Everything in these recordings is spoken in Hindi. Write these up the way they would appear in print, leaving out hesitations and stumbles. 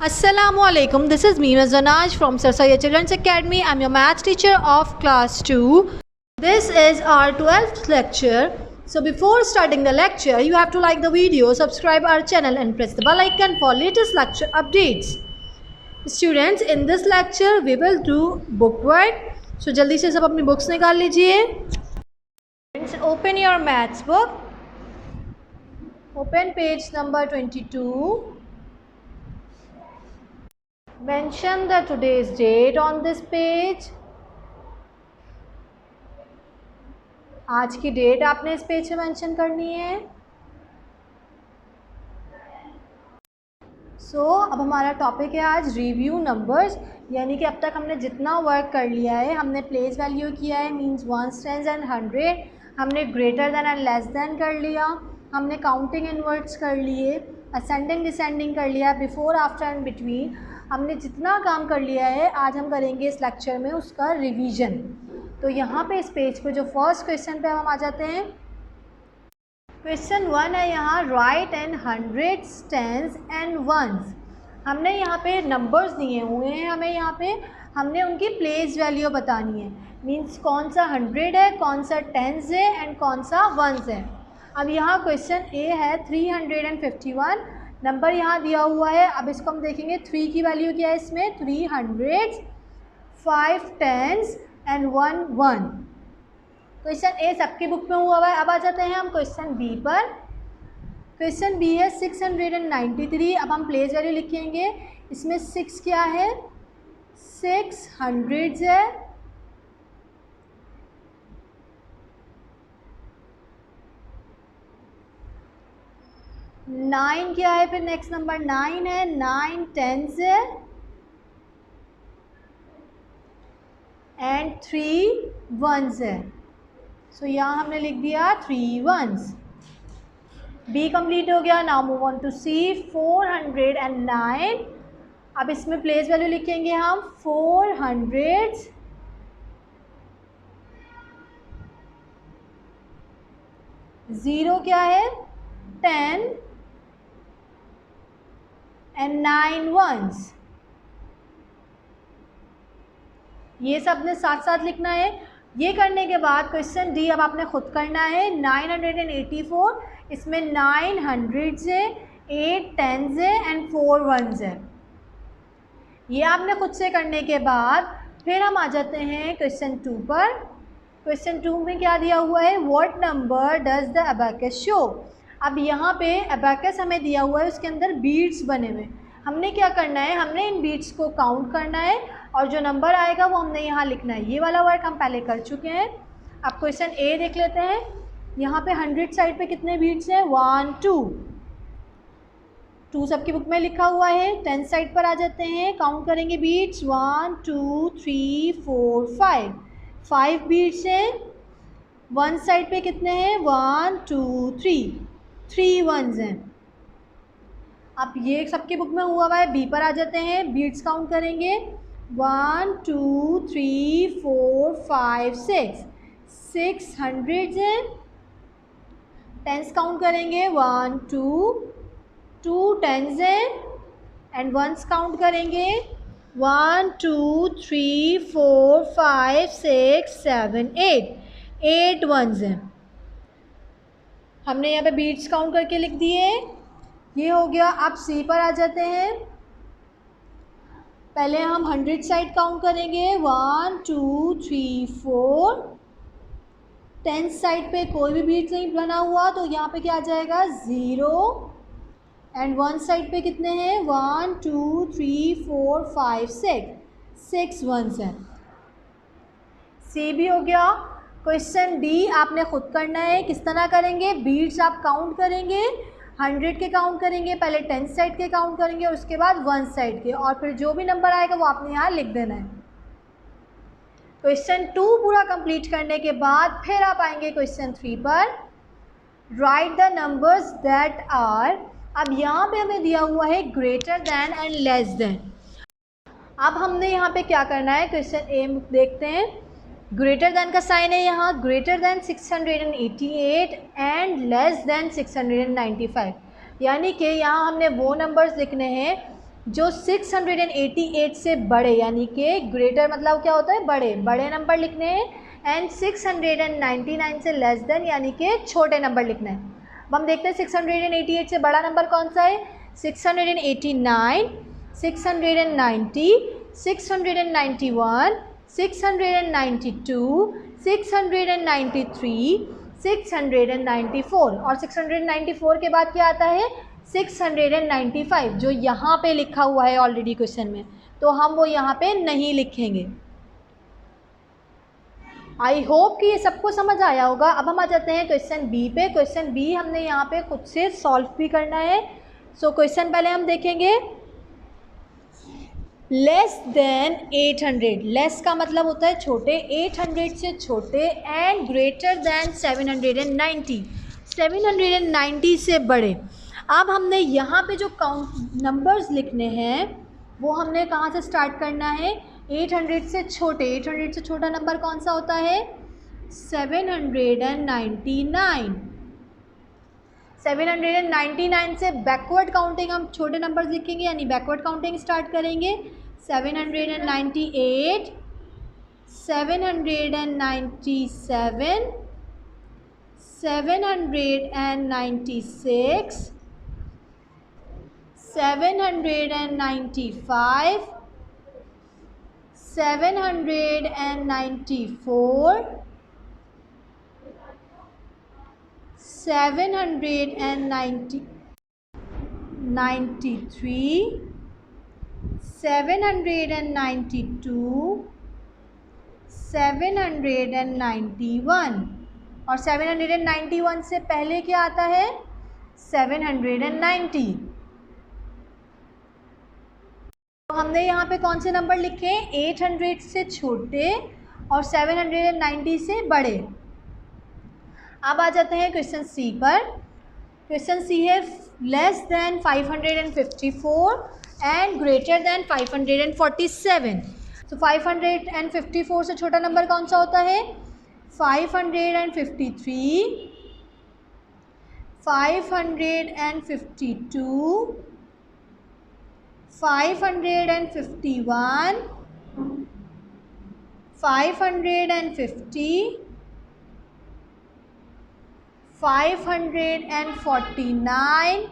Assalamualaikum. This is me, Zanaj from Sarsaya Children's Academy. I'm your maths teacher of class 2. This is our 12th lecture. So before starting the lecture, you have to like the video, subscribe our channel and press the bell icon for latest lecture updates. Students, in this lecture we will do book work. So जल्दी से सब अपनी books निकाल लीजिए. Open your maths book. Open page number 22. Mention the today's date on this page. आज की डेट आपने इस पेज पे मेंशन करनी है. अब हमारा टॉपिक है आज रिव्यू नंबर्स, यानी कि अब तक हमने जितना वर्क कर लिया है, हमने प्लेस वैल्यू किया है, मींस वंस, टेंस एंड 100. हमने greater than and less than कर लिया, हमने काउंटिंग इनवर्ट्स कर लिए, असेंडिंग डिसेंडिंग कर लिया, बिफोर, आफ्टर एंड बिटवीन. हमने जितना काम कर लिया है आज हम करेंगे इस लेक्चर में उसका रिवीजन. तो यहाँ पे इस पेज पे जो फर्स्ट क्वेश्चन पे हम आ जाते हैं. क्वेश्चन 1 है यहाँ, right and hundreds, tens and ones. हमने यहाँ पे नंबर्स दिए हुए हैं, हमें यहाँ पे हमने उनकी प्लेस वैल्यू बतानी है, मींस कौन सा 100 है, कौन सा टेंस है एंड कौन सा वंस है. अब यहाँ क्वेश्चन ए है 351, नंबर यहाँ दिया हुआ है. अब इसको हम देखेंगे 3 की वैल्यू क्या है इसमें, 300, 5 टेंस एंड 1 1. क्वेश्चन ए सबकी बुक में हुआ है. अब आ जाते हैं हम क्वेश्चन बी पर. क्वेश्चन बी है 693. अब हम प्लेस वैल्यू लिखेंगे. इसमें 6 क्या है, 6 हंड्रेड्स है, नाइन क्या है, फिर नेक्स्ट नंबर 9 है, 9 टेंस है एंड 3 वंस है. सो यहाँ हमने लिख दिया 3 वंस. बी कंप्लीट हो गया. नाउ मूव ऑन टू सी. 409. अब इसमें प्लेस वैल्यू लिखेंगे हम 400, ज़ीरो क्या है, 10 एंड 9 वंस. ये सब ने साथ साथ लिखना है. ये करने के बाद क्वेश्चन डी अब आपने खुद करना है. 984. इसमें 9 हंड्रेड्स है, 8 टेंस है एंड 4 वंस है. ये आपने खुद से करने के बाद फिर हम आ जाते हैं क्वेश्चन 2 पर. क्वेश्चन 2 में क्या दिया हुआ है, what number does the abacus show. अब यहाँ पे अबैकस हमें दिया हुआ है, उसके अंदर बीट्स बने हुए. हमने क्या करना है, हमने इन बीट्स को काउंट करना है और जो नंबर आएगा वो हमने यहाँ लिखना है. ये वाला वर्क हम पहले कर चुके हैं. अब क्वेश्चन ए देख लेते हैं. यहाँ पे 100 साइड पे कितने बीट्स हैं, 1 2 2 सबकी बुक में लिखा हुआ है. 10 साइड पर आ जाते हैं, काउंट करेंगे बीट्स. 1 2 3 4 5 5 बीट्स हैं. 1 साइड पे कितने हैं, 1 2 3 3 वंस हैं. अब ये सबकी बुक में हुआ है. बी पर आ जाते हैं, बीट्स काउंट करेंगे. 1 2 3 4 5 6 6 हंड्रेड्स हैं. टेंस काउंट करेंगे. 1 2 2 टेंस हैं एंड वंस काउंट करेंगे. 1 2 3 4 5 6 7 8 8 वंस हैं. हमने यहाँ पे बीट्स काउंट करके लिख दिए. ये हो गया. अब सी पर आ जाते हैं. पहले हम 100 साइड काउंट करेंगे. 1 2 3 4. 10 साइड पे कोई भी बीट नहीं बना हुआ तो यहाँ पे क्या आ जाएगा, 0. एंड 1 साइड पे कितने हैं, 1 2 3 4 5 6 6 वंस हैं. सी भी हो गया. क्वेश्चन डी आपने खुद करना है. किस तरह करेंगे, बीट्स आप काउंट करेंगे, 100 के काउंट करेंगे, पहले 10 साइड के काउंट करेंगे, उसके बाद 1 साइड के, और फिर जो भी नंबर आएगा वो आपने यहाँ लिख देना है. क्वेश्चन 2 पूरा कंप्लीट करने के बाद फिर आप आएंगे क्वेश्चन 3 पर. Write the numbers that are. अब यहाँ पे हमें दिया हुआ है greater than and less than. अब हमने यहाँ पे क्या करना है, क्वेश्चन ए देखते हैं. ग्रेटर दैन का साइन है यहाँ, greater than 688 and less than 695. यानी कि यहाँ हमने वो नंबर्स लिखने हैं जो 688 से बड़े, यानी कि ग्रेटर मतलब क्या होता है, बड़े बड़े नंबर लिखने हैं, एंड 699 से लेस देन यानी कि छोटे नंबर लिखना है। अब हम देखते हैं 688 से बड़ा नंबर कौन सा है। 689, 690, 691, 692, 693, 694, और 694 के बाद क्या आता है 695, जो यहाँ पे लिखा हुआ है ऑलरेडी क्वेश्चन में, तो हम वो यहाँ पे नहीं लिखेंगे। आई होप कि ये सबको समझ आया होगा। अब हम आ जाते हैं क्वेश्चन बी पे। क्वेश्चन बी हमने यहाँ पे खुद से सॉल्व भी करना है। सो क्वेश्चन पहले हम देखेंगे, लेस देन 800, लेस का मतलब होता है छोटे, 800 से छोटे, एंड ग्रेटर देन 790, 790 से बड़े। अब हमने यहाँ पे जो काउंट नंबर्स लिखने हैं वो हमने कहाँ से स्टार्ट करना है, 800 से छोटे। 800 से छोटा नंबर कौन सा होता है, 799। 799 से बैकवर्ड काउंटिंग हम छोटे नंबर्स लिखेंगे, यानी बैकवर्ड काउंटिंग स्टार्ट करेंगे। 798, 797, 796, 795, 794, 793, 792, 791, और 791 से पहले क्या आता है 790। तो हमने यहाँ पे कौन से नंबर लिखे, 800 से छोटे और 790 से बड़े। अब आ जाते हैं क्वेश्चन सी पर। क्वेश्चन सी है less than 554 and greater than 547। तो 554 से छोटा नंबर कौन सा होता है, 553, 552, 551, 550, 549,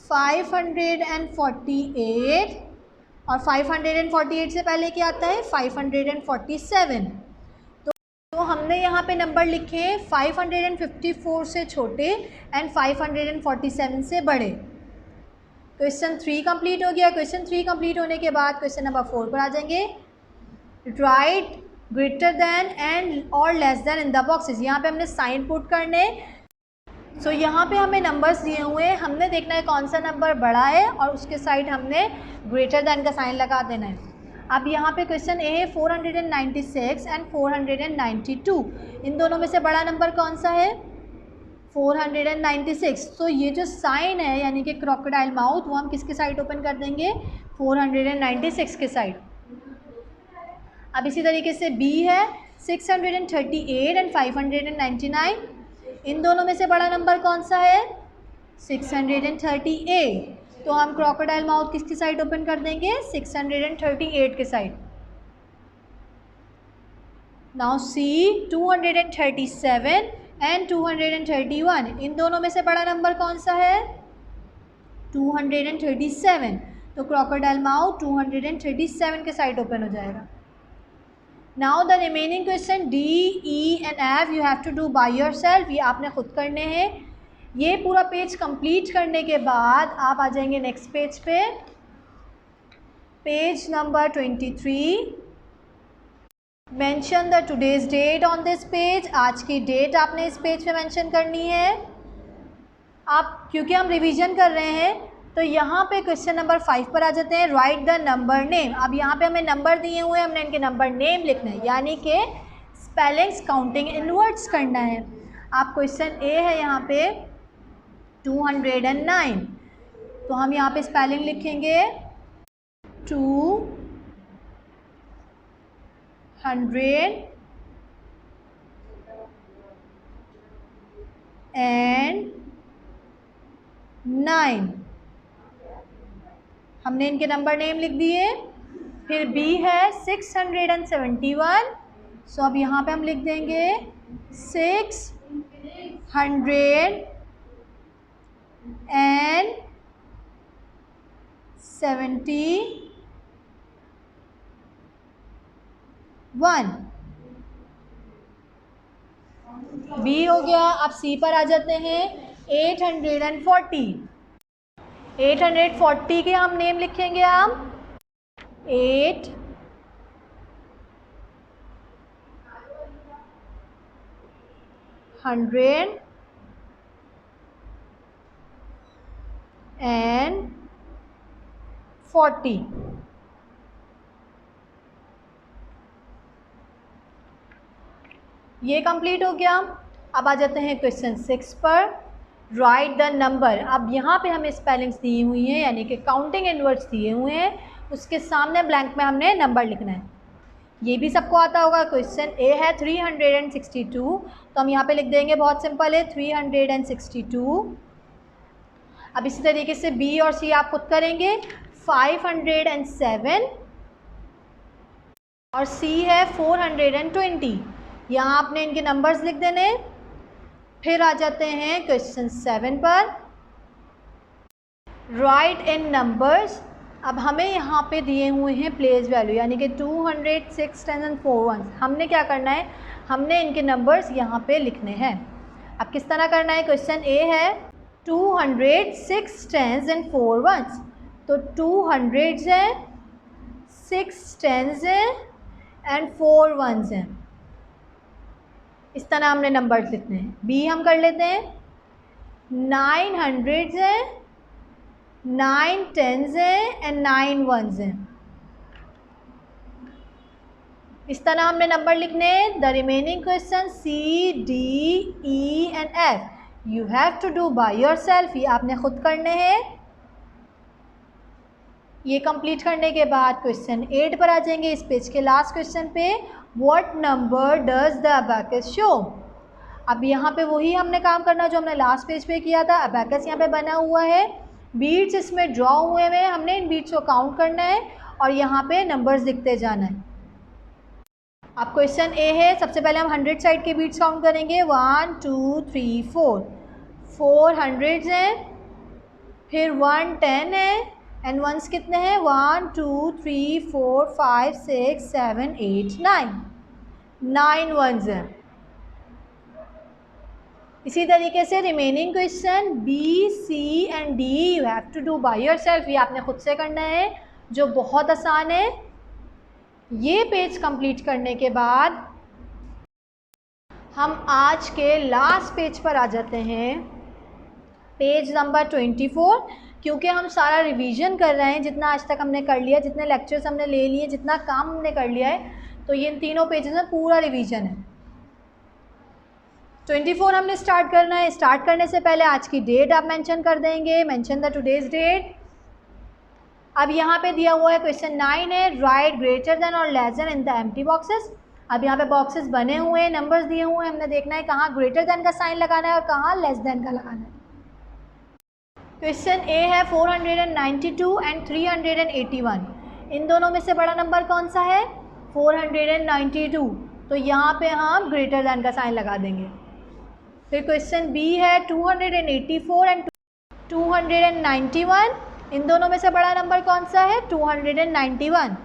548, और 548 से पहले क्या आता है 547। तो हमने यहाँ पे नंबर लिखे 554 से छोटे एंड 547 से बड़े। क्वेश्चन 3 कंप्लीट हो गया। क्वेश्चन 3 कंप्लीट होने के बाद क्वेश्चन नंबर 4 पर आ जाएंगे। राइट ग्रेटर देन एंड और less then in the boxes. यहाँ पे हमने साइन पुट करने। सो यहाँ पे हमें नंबर्स दिए हुए हैं, हमने देखना है कौन सा नंबर बड़ा है और उसके साइड हमने ग्रेटर देन का साइन लगा देना है। अब यहाँ पे क्वेश्चन ए है 496 एंड 492, इन दोनों में से बड़ा नंबर कौन सा है 496। तो ये जो साइन है यानी कि क्रोकोडाइल माउथ, वो हम किसके साइड ओपन कर देंगे 496 के साइड। अब इसी तरीके से बी है 638 एंड 599, इन दोनों में से बड़ा नंबर कौन सा है 638, तो हम क्रोकोडाइल माउथ किसकी साइड ओपन कर देंगे 638 के साइड। नाउ सी 237 एंड 231, इन दोनों में से बड़ा नंबर कौन सा है 237, तो क्रोकोडाइल माउथ 237 के साइड ओपन हो जाएगा। Now the remaining question D E and F you have to do by yourself, ये आपने खुद करने हैं। ये पूरा पेज कंप्लीट करने के बाद आप आ जाएंगे नेक्स्ट पेज पे, page number 23। Mention the today's date on this page, आज की डेट आपने इस पेज पे मेंशन करनी है। आप क्योंकि हम रिवीजन कर रहे हैं तो यहाँ पे क्वेश्चन नंबर 5 पर आ जाते हैं। Right the number name. अब यहाँ पे हमें नंबर दिए हुए हैं, हमने इनके नंबर नेम लिखना है, यानी कि स्पेलिंग्स काउंटिंग इनवर्ड्स करना है। आप क्वेश्चन ए है यहाँ पे 209, तो हम यहाँ पे स्पेलिंग लिखेंगे 209। हमने इनके नंबर नेम लिख दिए। फिर B है 671, सो अब यहाँ पे हम लिख देंगे 671। B हो गया। अब C पर आ जाते हैं 840। 840 के हम नेम लिखेंगे हम 8 140। ये कंप्लीट हो गया। अब आ जाते हैं क्वेश्चन 6 पर। Write the number. अब यहाँ पे हमें स्पेलिंग्स दी हुई हैं, यानी कि काउंटिंग इनवर्ड्स दिए हुए हैं, उसके सामने ब्लैंक में हमने नंबर लिखना है। ये भी सबको आता होगा। क्वेश्चन ए है 362, तो हम यहाँ पे लिख देंगे, बहुत सिंपल है, 362। अब इसी तरीके से बी और सी आप खुद करेंगे, 507 और सी है 420। यहाँ आपने इनके नंबर्स लिख देने। फिर आ जाते हैं क्वेश्चन 7 पर। राइट इन नंबर्स। अब हमें यहाँ पे दिए हुए हैं प्लेस वैल्यू, यानी कि 200, 6 10 and 4 1। हमने क्या करना है, हमने इनके नंबर्स यहाँ पे लिखने हैं। अब किस तरह करना है, क्वेश्चन ए है 200, 6 10 and 4 1। तो 200 हैं, 6 10 हैं एंड 4 1 हैं। इस तरह हमने नंबर्स लिखने हैं। बी हम कर लेते हैं, 900 हैं, 9 10 हैं एंड 9 1 हैं। इस तरह हमने नंबर लिखने हैं। The remaining question C D E and F you have to do by yourself. ये आपने खुद करने हैं। ये कंप्लीट करने के बाद क्वेश्चन 8 पर आ जाएंगे, इस पेज के लास्ट क्वेश्चन पे। What number does the abacus show. अब यहाँ पे वही हमने काम करना जो हमने लास्ट पेज पे किया था। अबैकस यहाँ पे बना हुआ है, बीट्स इसमें ड्रॉ हुए हुए हैं, हमने इन बीट्स को काउंट करना है और यहाँ पे नंबर्स लिखते जाना है। अब क्वेश्चन ए है, सबसे पहले हम 100 साइड के बीट्स काउंट करेंगे, 1 2 3 4। 400 हैं, फिर 110 है एंड वंस कितने हैं, 1 2 3 4 5 6 7 8 9। 9 1 हैं। इसी तरीके से remaining question B C and D you have to do by yourself. ये आपने खुद से करना है, जो बहुत आसान है। ये पेज कंप्लीट करने के बाद हम आज के लास्ट पेज पर आ जाते हैं, पेज नंबर 24। क्योंकि हम सारा रिवीजन कर रहे हैं, जितना आज तक हमने कर लिया, जितने लेक्चर्स हमने ले लिए, जितना काम हमने कर लिया है, तो ये इन तीनों पेजेस में पूरा रिवीजन है। 24 हमने स्टार्ट करना है। स्टार्ट करने से पहले आज की डेट आप मेंशन कर देंगे, मेंशन द टुडेज डेट। अब यहाँ पे दिया हुआ है क्वेश्चन 9 है, राइट ग्रेटर देन और less then in the empty boxes. अब यहाँ पे बॉक्सेस बने हुए हैं, नंबर्स दिए हुए हैं, हमने देखना है कहाँ ग्रेटर देन का साइन लगाना है और कहाँ लेस देन का लगाना है। क्वेश्चन ए है 492 एंड 381। इन दोनों में से बड़ा नंबर कौन सा है, 492। तो यहाँ पे हम ग्रेटर देन का साइन लगा देंगे। फिर क्वेश्चन बी है 284 एंड 291। इन दोनों में से बड़ा नंबर कौन सा है, 291।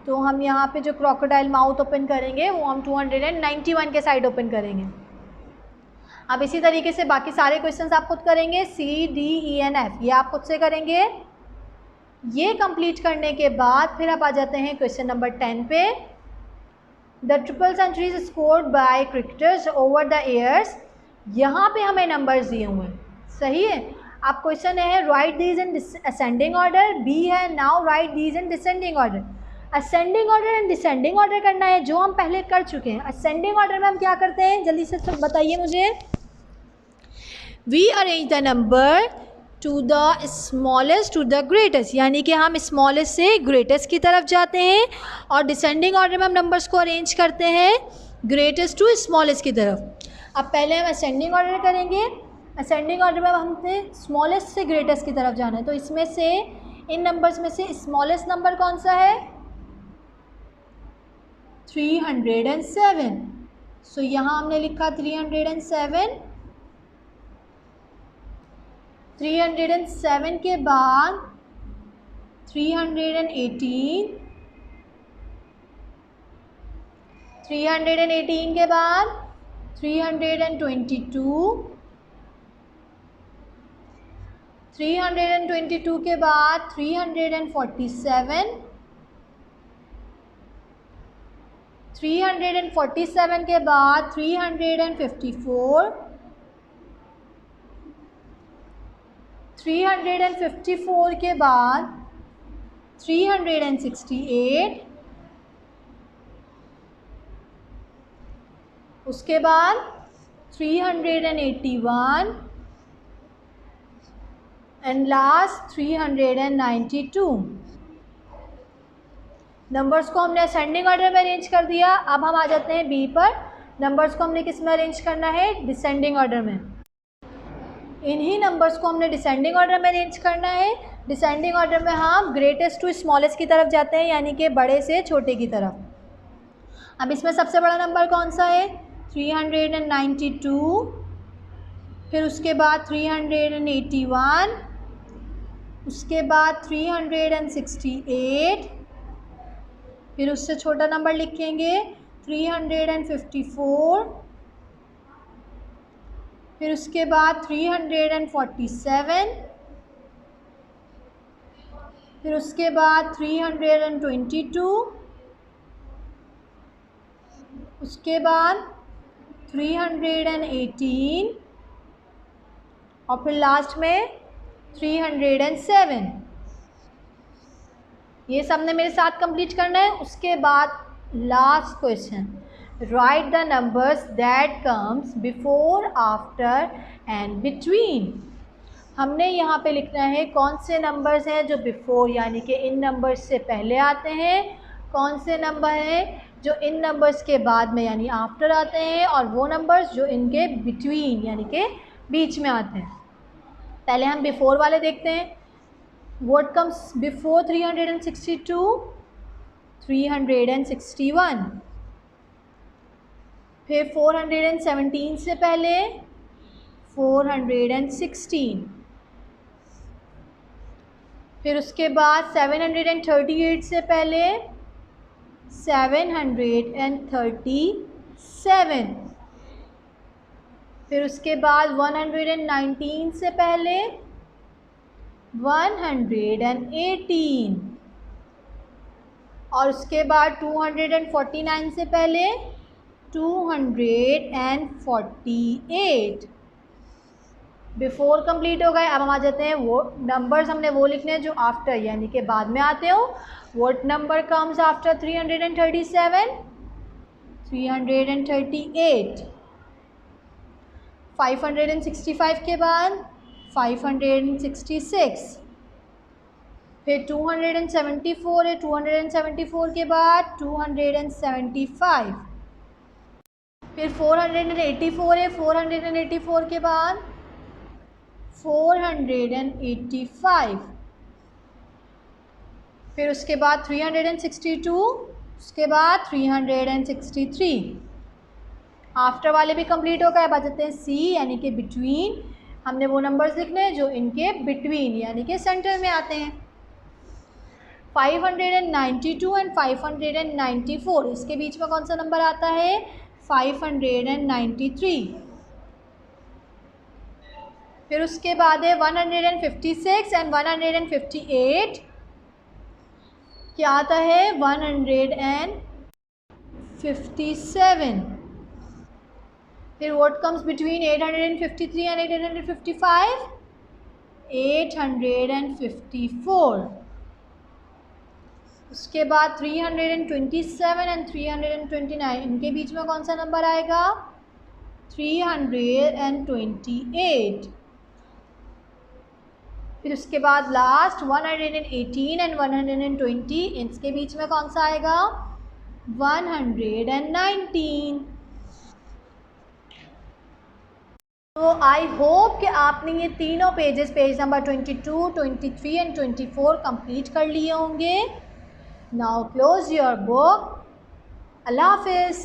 तो हम यहाँ पे जो क्रोकोडाइल माउथ ओपन करेंगे वो हम 291 के साइड ओपन करेंगे। अब इसी तरीके से बाकी सारे क्वेश्चंस आप खुद करेंगे, C D E and F ये आप खुद से करेंगे। ये कंप्लीट करने के बाद फिर आप आ जाते हैं क्वेश्चन नंबर 10 पे। The triple centuries scored by cricketers over the years. यहाँ पे हमें नंबर्स दिए हुए हैं, सही है। अब क्वेश्चन है write these in ascending order. B है now write these in descending order. Ascending order and descending order करना है, जो हम पहले कर चुके हैं। असेंडिंग ऑर्डर में हम क्या करते हैं, जल्दी से सब बताइए मुझे। We arrange the number to the smallest to the greatest, यानी कि हम स्मॉलेस्ट से ग्रेटेस्ट की तरफ जाते हैं। और डिसेंडिंग ऑर्डर में हम नंबर्स को अरेंज करते हैं ग्रेटेस्ट टू स्मॉलेस्ट की तरफ। अब पहले हम असेंडिंग ऑर्डर करेंगे। असेंडिंग ऑर्डर में हमने स्मॉलेस्ट से ग्रेटेस्ट की तरफ जाना है, तो इसमें से इन नंबर्स में से स्मॉलेस्ट नंबर कौन सा है? 307. सो यहाँ हमने लिखा 307. 307 के बाद 318. 318 के बाद 322. 322 के बाद 347. 347 के बाद 354. 354 के बाद 368. उसके बाद 381 एंड लास्ट 392. नंबर्स को हमने असेंडिंग ऑर्डर में अरेंज कर दिया. अब हम आ जाते हैं बी पर. नंबर्स को हमने किस में अरेंज करना है? डिसेंडिंग ऑर्डर में. इन्हीं नंबर्स को हमने डिसेंडिंग ऑर्डर में अरेंज करना है. डिसेंडिंग ऑर्डर में हम ग्रेटेस्ट टू स्मॉलेस्ट की तरफ जाते हैं, यानी कि बड़े से छोटे की तरफ. अब इसमें सबसे बड़ा नंबर कौन सा है? 392. फिर उसके बाद 381. उसके बाद 368. फिर उससे छोटा नंबर लिखेंगे 354. फिर उसके बाद 347. फिर उसके बाद 322. उसके बाद 318 और फिर लास्ट में 307. ये सब ने मेरे साथ कंप्लीट करना है. उसके बाद last question, right the numbers that comes before, after and between. हमने यहाँ पे लिखना है कौन से नंबर्स हैं जो बिफोर यानी कि इन नंबर्स से पहले आते हैं, कौन से नंबर हैं जो इन नंबर्स के बाद में यानी आफ्टर आते हैं, और वो नंबर्स जो इनके बिटवीन यानी कि बीच में आते हैं. पहले हम बिफोर वाले देखते हैं. What comes before 362? 361. फिर 417 से पहले 416. फिर उसके बाद 738 से पहले 737. फिर उसके बाद 119 से पहले 118. और उसके बाद 249 से पहले 248. बिफोर कंप्लीट हो गए. अब हम आ जाते हैं वो नंबर्स हमने वो लिखने हैं जो आफ्टर यानी कि बाद में आते हो. What number comes after 337? 338. 565 के बाद 566. फिर 274 है. 274 के बाद 275. फिर 484 है. 484 के बाद 485. फिर उसके बाद 362. उसके बाद 363. आफ्टर वाले भी कंप्लीट हो गए. अब आ जाते हैं सी यानी कि बिटवीन. हमने वो नंबर्स लिखने हैं जो इनके बिटवीन यानी कि सेंटर में आते हैं. 592 एंड 594. इसके बीच में कौन सा नंबर आता है? 593. फिर उसके बाद है 156 एंड 158. क्या आता है? 157. फिर व्हाट कम्स बिटवीन 853 एंड 855? 854. उसके बाद 327 एंड 329. इनके बीच में कौन सा नंबर आएगा? 328. फिर उसके बाद लास्ट 118 एंड 120. इसके बीच में कौन सा आएगा? 119. तो आई होप कि आपने ये तीनों pages, page number 22, 23 and 24 complete कर लिए होंगे। Now close your book. अल्लाह हाफिज़।